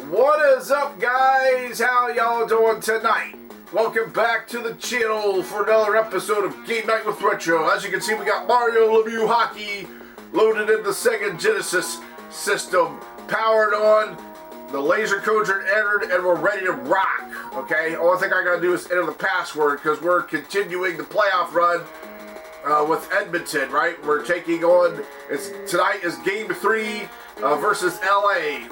What is up, guys? How y'all doing tonight? Welcome back to the channel for another episode of Game Night with Retro. As you can see, we got Mario Lemieux hockey loaded in the Sega Genesis system, powered on, the laser codes are entered, and we're ready to rock. Okay, only thing I gotta do is enter the password because we're continuing the playoff run with Edmonton, right? We're taking on, tonight is game 3 versus LA.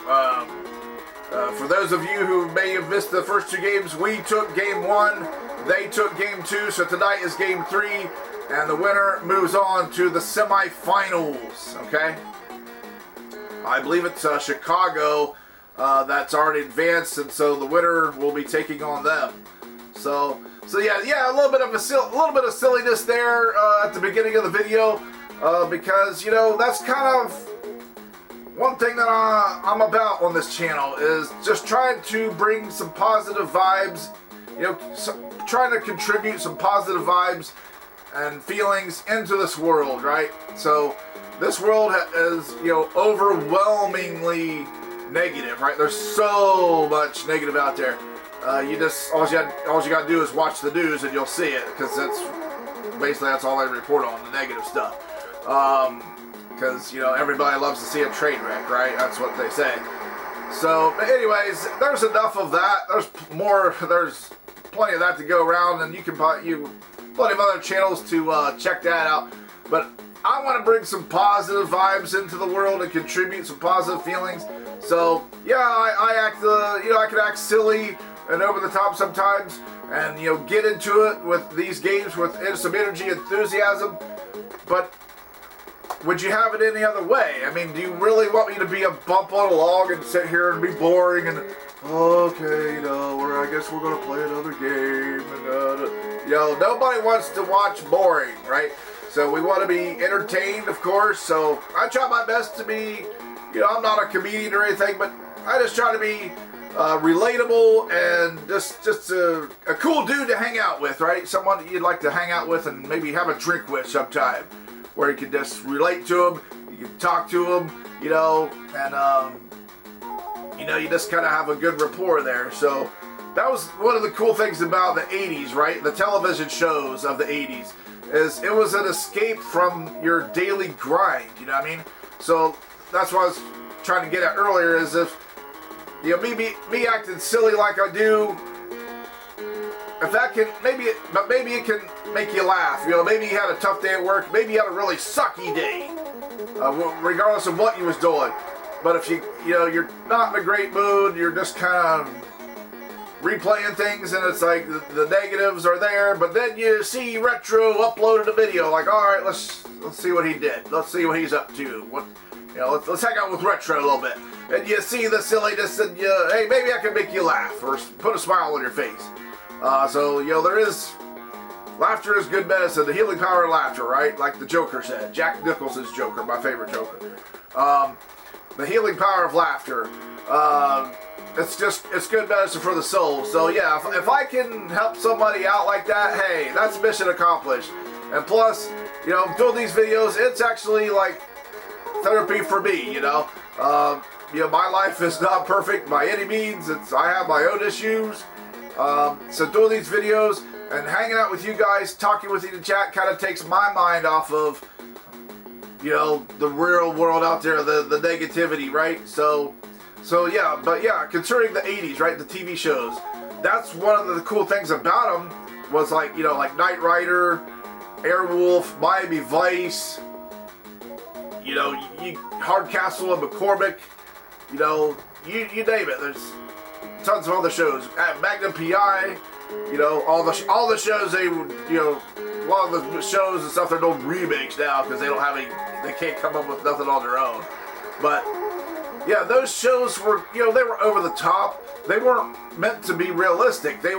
For those of you who may have missed the first 2 games, we took game 1, they took game 2, so tonight is game 3, and the winner moves on to the semifinals, okay? I believe it's Chicago that's already advanced, and so the winner will be taking on them. So yeah, a little bit of silliness there at the beginning of the video, because that's kind of one thing that I'm about on this channel, is just trying to bring some positive vibes, trying to contribute some positive vibes and feelings into this world, right? So this world is, overwhelmingly negative, right? There's so much negative out there. All you gotta do is watch the news and you'll see it, because that's all I report on, the negative stuff. Because everybody loves to see a train wreck, right? That's what they say. So, anyways, there's enough of that. There's plenty of that to go around, and you can plenty of other channels to check that out. But I want to bring some positive vibes into the world and contribute some positive feelings. So yeah, I can act silly and over the top sometimes, and get into it with these games with some energy, enthusiasm. But would you have it any other way? I mean, do you really want me to be a bump on a log and sit here and be boring and, okay, I guess we're going to play another game, and, nobody wants to watch boring, right? So we want to be entertained, of course, so I try my best to be, I'm not a comedian or anything, but I just try to be relatable and just a cool dude to hang out with, right? Someone that you'd like to hang out with and maybe have a drink with sometime, where you can just relate to them, you can talk to them, and you just kind of have a good rapport there. So that was one of the cool things about the 80s, right? The television shows of the 80s, is it was an escape from your daily grind, you know what I mean? So that's what I was trying to get at earlier, is if, me acting silly like I do, if that can, maybe it can make you laugh. Maybe you had a tough day at work, maybe you had a really sucky day, regardless of what you was doing. But if you're not in a great mood, you're just kind of replaying things, and it's like the negatives are there, but then you see Retro uploaded a video, like, all right, let's see what he did. Let's see what he's up to. Let's hang out with Retro a little bit. And you see the silliness, and hey, maybe I can make you laugh or put a smile on your face. So laughter is good medicine, the healing power of laughter, right? Like the Joker said, Jack Nicholson's Joker, my favorite Joker. The healing power of laughter. It's good medicine for the soul. So yeah, if I can help somebody out like that, hey, that's mission accomplished. And plus, doing these videos, it's actually like therapy for me, my life is not perfect by any means. I have my own issues. So doing these videos and hanging out with you guys, talking with you in chat, kind of takes my mind off of, the real world out there, the negativity, right? So yeah, but yeah, concerning the 80s, right, the TV shows, that's one of the cool things about them, was like, like Knight Rider, Airwolf, Miami Vice, Hardcastle and McCormick, you name it. There's tons of other shows. Magnum PI, all the shows they would, a lot of the shows and stuff, they're doing remakes now because they can't come up with nothing on their own. But yeah, those shows were, they were over the top. They weren't meant to be realistic. It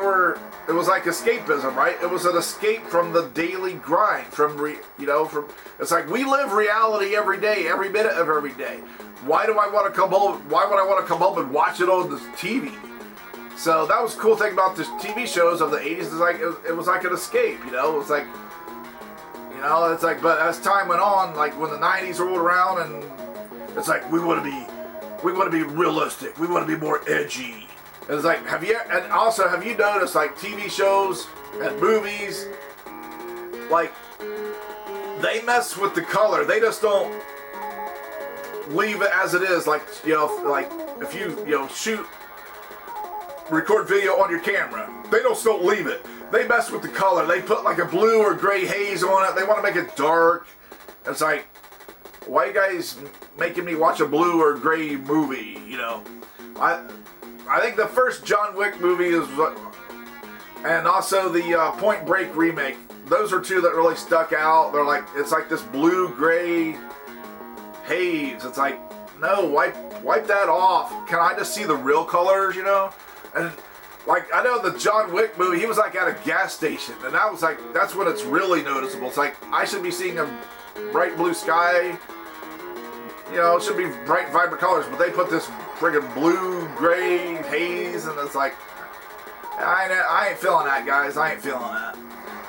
was like escapism, right? It was an escape from the daily grind, it's like we live reality every day, every minute of every day. Why do I want to come home? Why would I want to come home and watch it on the TV? So that was the cool thing about the TV shows of the 80s. Is like it was like an escape, It was like, it's like. But as time went on, like when the 90s rolled around and It's like we want to be realistic. We want to be more edgy. And it's like, have you noticed like TV shows and movies, like they mess with the color. They just don't leave it as it is. Like, like if you record video on your camera, they just don't leave it. They mess with the color. They put like a blue or gray haze on it. They want to make it dark. It's like, why are you guys making me watch a blue or gray movie? I think the first John Wick movie is, and also the Point Break remake. Those are two that really stuck out. They're like, it's like this blue gray haze. It's like, no, wipe that off. Can I just see the real colors? And like, I know the John Wick movie, he was like at a gas station, and that was like, that's when it's really noticeable. It's like, I should be seeing a bright blue sky. It should be bright, vibrant colors, but they put this friggin' blue, gray haze, and it's like, I ain't feeling that, guys. I ain't feeling that.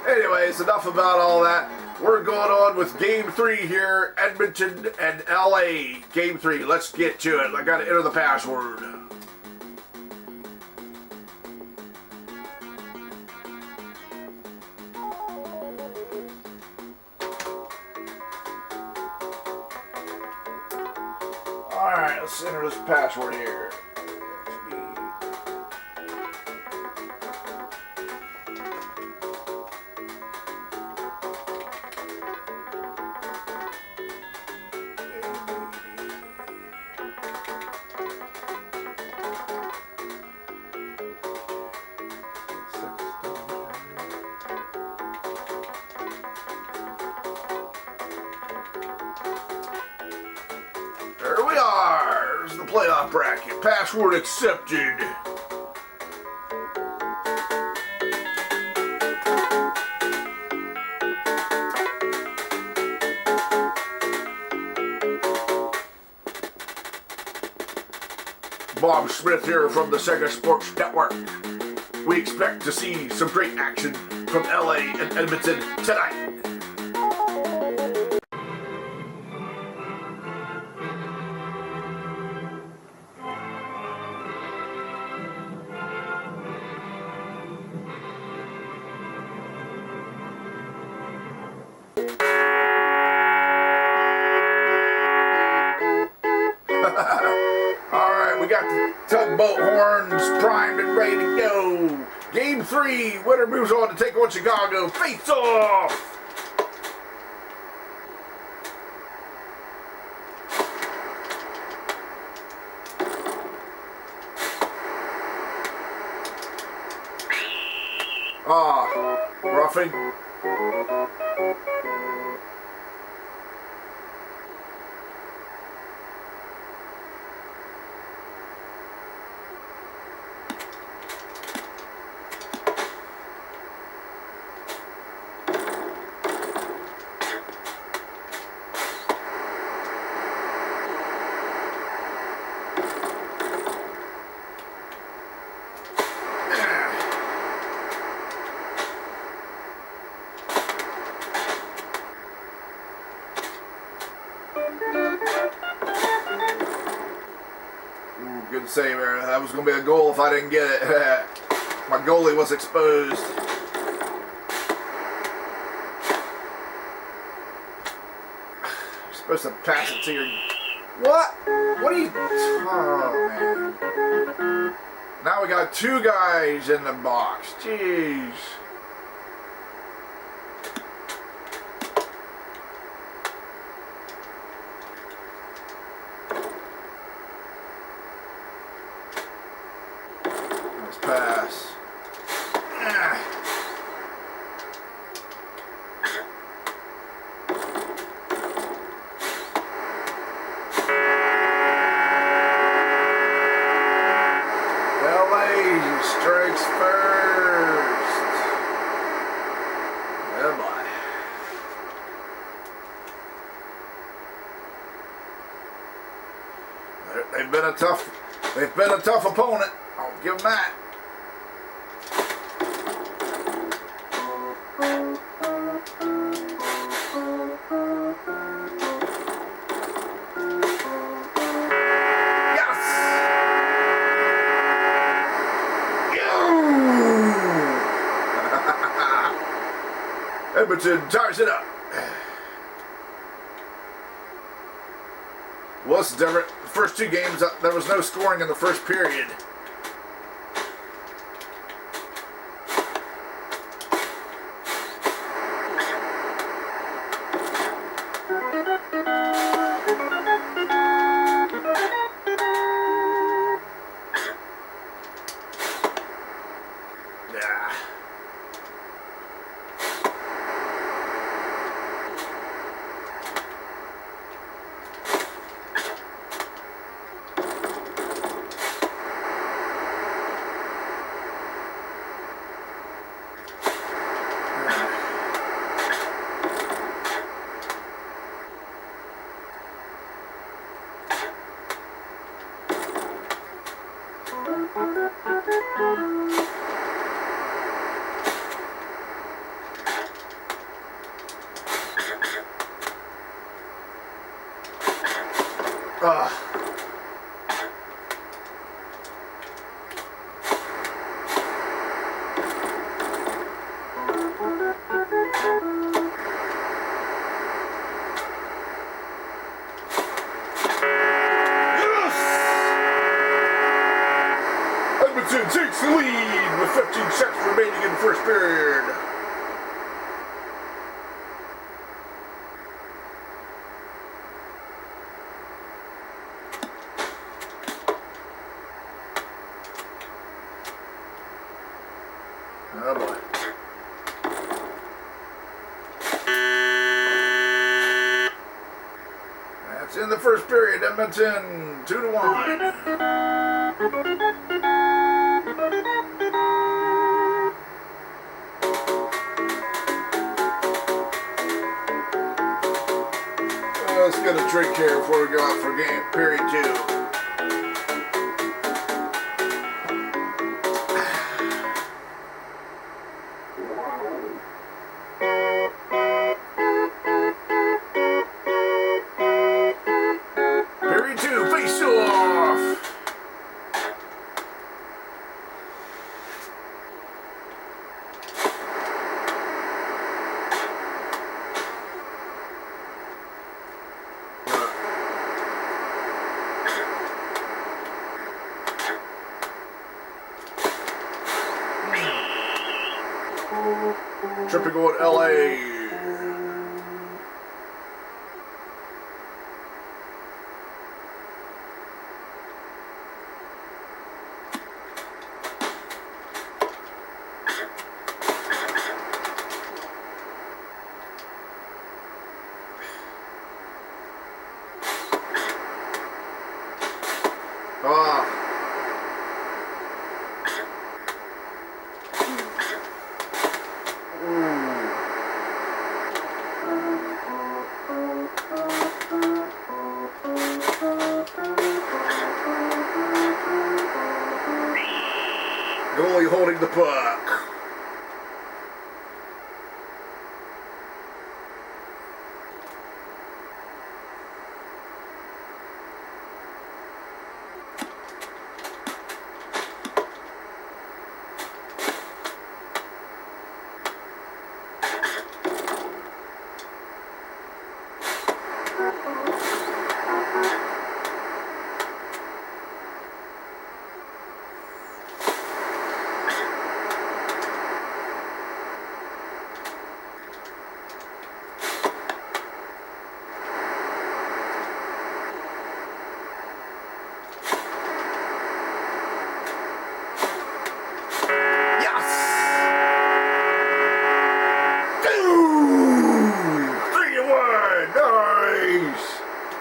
Anyways, enough about all that. We're going on with Game 3 here, Edmonton and LA. Game 3. Let's get to it. I gotta enter the password. Alright, let's enter this password here. There we are. There's the playoff bracket. Password accepted. Bob Smith here from the Sega Sports Network. We expect to see some great action from LA and Edmonton tonight. Alright, we got the tugboat horns primed and ready to go. Game 3, winner moves on to take on Chicago. Face off! Roughing. Good save there. That was going to be a goal if I didn't get it. My goalie was exposed. You're supposed to pass it to your... What? What are you... Oh, man. Now we got two guys in the box. Jeez. Pass. LA strikes first. Oh boy. They've been a tough opponent. I'll give them that. Edmonton ties it up. What's different? The first two games, there was no scoring in the first period. Edmonton takes the lead with 15 seconds remaining in the first period. Oh boy. That's in the first period. Edmonton 2-1. Let's get a drink here before we go out for game period 2. Period 2, face off. Tripping on LA. Goalie holding the puck.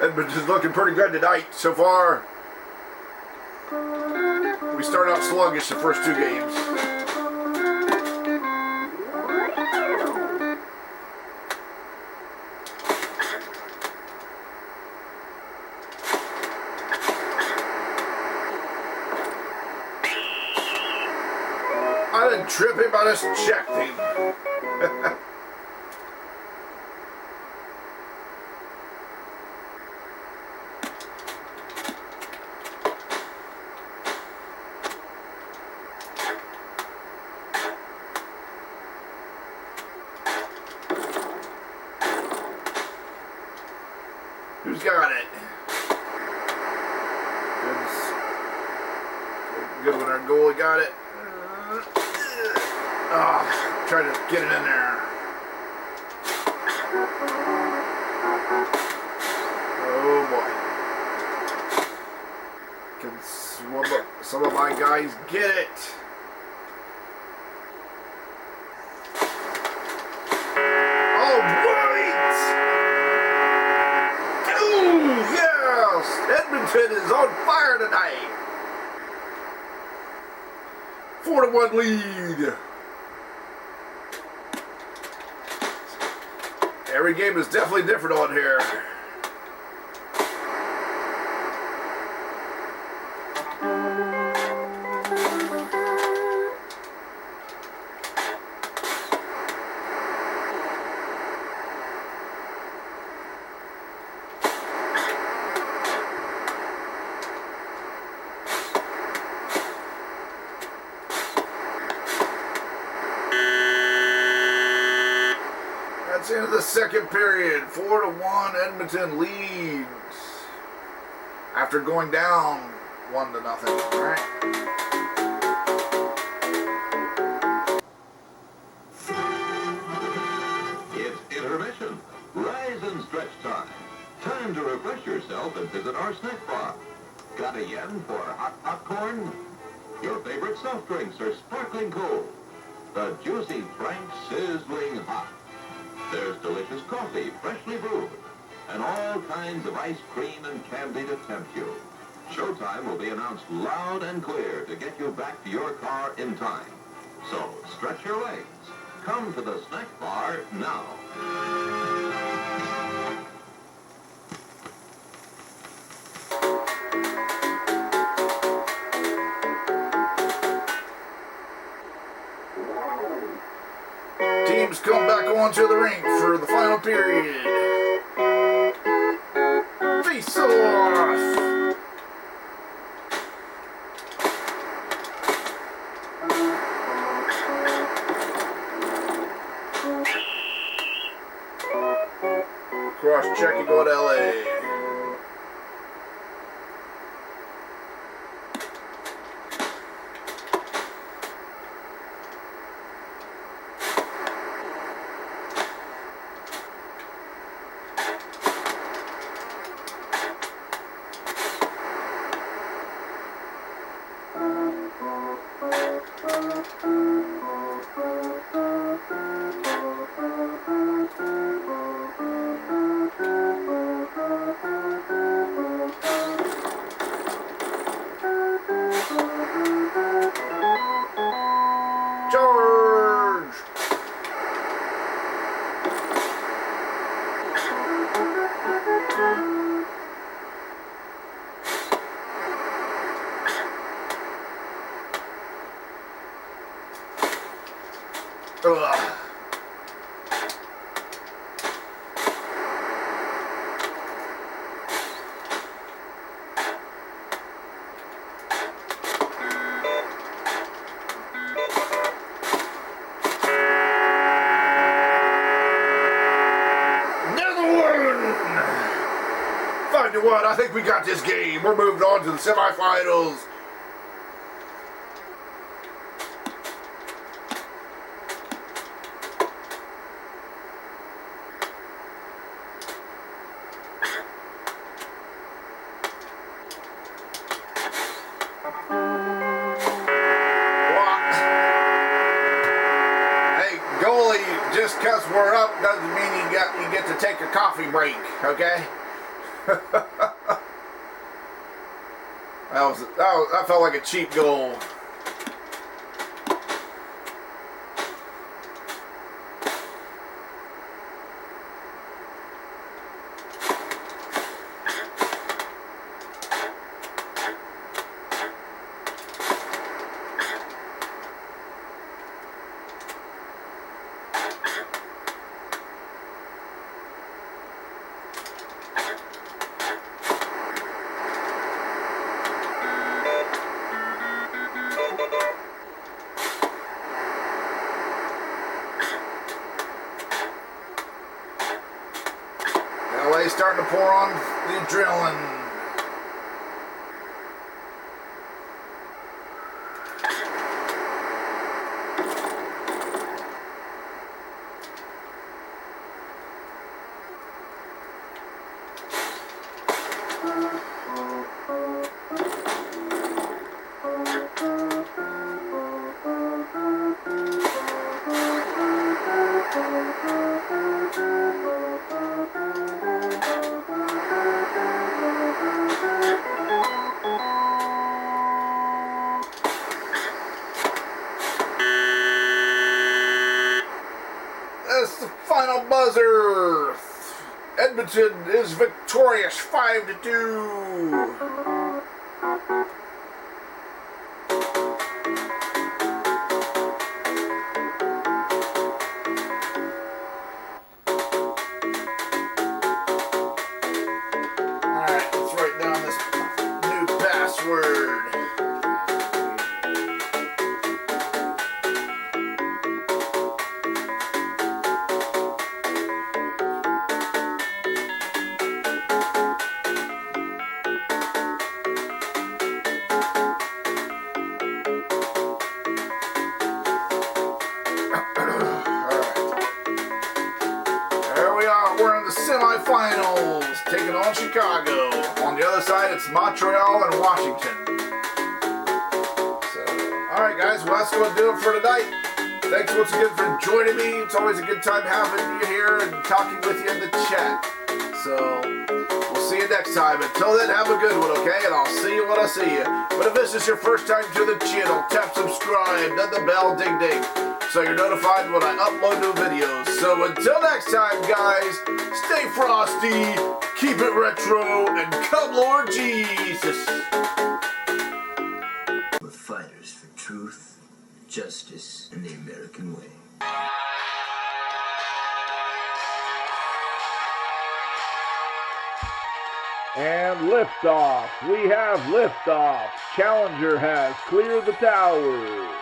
Edmonton's looking pretty good tonight so far. We started out sluggish the first two games. I didn't trip him, I just checked him. teams got it. Good when our goalie got it. Trying to get it in there. Oh boy. Can some of my guys get it? Oh, right! Oh, yes! Edmonton is on fire tonight. 4-1 lead. Every game is definitely different on here. That's the end of the second period. 4-1, Edmonton leads after going down 1-0. All right. It's intermission. Rise and stretch time. Time to refresh yourself and visit our snack bar. Got a yen for hot popcorn? Your favorite soft drinks are sparkling cold. The juicy Frank sizzling hot. There's delicious coffee, freshly brewed, and all kinds of ice cream and candy to tempt you. Showtime will be announced loud and clear to get you back to your car in time. So, stretch your legs. Come to the snack bar now. Teams come back onto the rink for the final period. Face off! Cross checking on LA. Charge! Ugh. What? I think we got this game. We're moving on to the semifinals. Hey, goalie, just because we're up doesn't mean you get to take a coffee break, okay? That felt like a cheap goal. pour on the adrenaline. That's the final buzzer. Edmonton is victorious 5-2. Alright, let's write down this new password. We're in the semifinals, taking on Chicago. On the other side, it's Montreal and Washington. So, alright guys, well that's going to do it for tonight. Thanks once again for joining me. It's always a good time having you here and talking with you in the chat. So, we'll see you next time. Until then, have a good one, okay? And I'll see you when I see you. But if this is your first time to the channel, tap subscribe, then the bell, ding ding, so you're notified when I upload new videos. So until next time, guys, stay frosty, keep it retro, and come Lord Jesus. We're fighters for truth, justice, and the American way. And liftoff. We have liftoff. Challenger has cleared the tower.